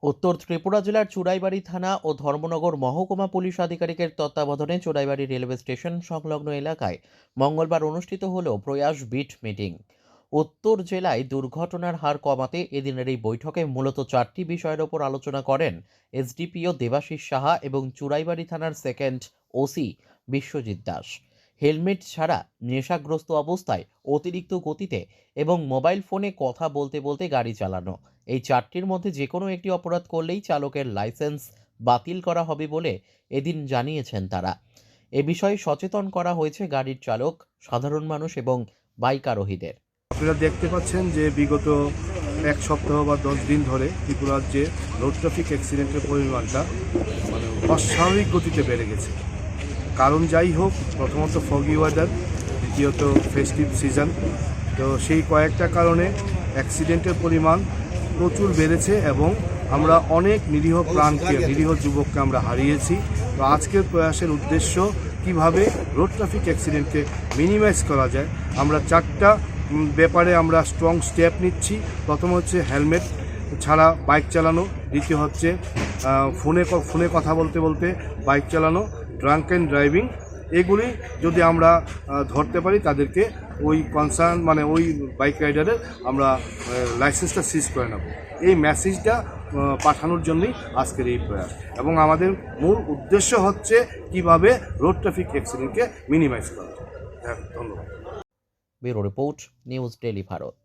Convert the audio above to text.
উত্তর ত্রিপুরা জেলার চুড়াইবাড়ি থানা ও ধর্মনগর মহকুমা পুলিশ আধিকারিকের তত্ত্বাবধানে চুড়াইবাড়ি রেলওয়ে স্টেশন সংলগ্ন এলাকায় মঙ্গলবার অনুষ্ঠিত হল প্রয়াস বিট মিটিং। উত্তর জেলায় দুর্ঘটনার হার কমাতে এদিনের এই বৈঠকে মূলত 4টি বিষয়ের ওপর আলোচনা করেন এসডিপিও দেবাশিস সাহা এবং চুড়াইবাড়ি থানার second OC Biswajit Das. Helmet ছাড়া, নেশাগ্রস্ত অবস্থায়, অতিরিক্ত গতিতে এবং মোবাইল ফোনে কথা বলতে বলতে গাড়ি চালানো, এই 4টির মধ্যে যে কোনো একটি অপরাধ করলেই চালকের লাইসেন্স বাতিল করা হবে বলে এদিন জানিয়েছেন তারা। এ বিষয়ে সচেতন করা হয়েছে গাড়ির চালক, সাধারণ মানুষ এবং বাইক আরোহীদের। আপনারা দেখতে পাচ্ছেন যে বিগত এক সপ্তাহ বা 10 দিন ধরে ত্রিপুরা রাজ্যে রোড ট্রাফিক অ্যাক্সিডেন্টের পরিমাণটা অস্বাভাবিক গতিতে বেড়ে গেছে। কারণ যাই হোক, প্রথমত ফগি ওয়েদার, দ্বিতীয়ত ফেস্টিভ সিজন। তো সেই কয়েকটা কারণে অ্যাক্সিডেন্টের পরিমাণ প্রচুর বেড়েছে এবং আমরা অনেক নিরীহ প্রাণকে, নিরীহ যুবককে আমরা হারিয়েছি। তো আজকের প্রয়াসের উদ্দেশ্য কিভাবে রোড ট্রাফিক অ্যাক্সিডেন্টকে মিনিমাইজ করা যায়। আমরা 4টা ব্যাপারে আমরা স্ট্রং স্টেপ নিচ্ছি। প্রথম হচ্ছে হেলমেট ছাড়া বাইক চালানো, দ্বিতীয় হচ্ছে ফোনে কথা বলতে বলতে বাইক চালানো, ড্রাঙ্ক অ্যান্ড ড্রাইভিং। এগুলি যদি আমরা ধরতে পারি তাদেরকে ওই ওই বাইক রাইডারের আমরা লাইসেন্সটা সিজ করে নেব। এই মেসেজটা পাঠানোর জন্যই আজকের এই প্রয়াস এবং আমাদের মূল উদ্দেশ্য হচ্ছে কিভাবে রোড ট্রাফিক অ্যাক্সিডেন্টকে মিনিমাইজ করা যায়। ধন্যবাদ। Bureau report, news daily Bharat.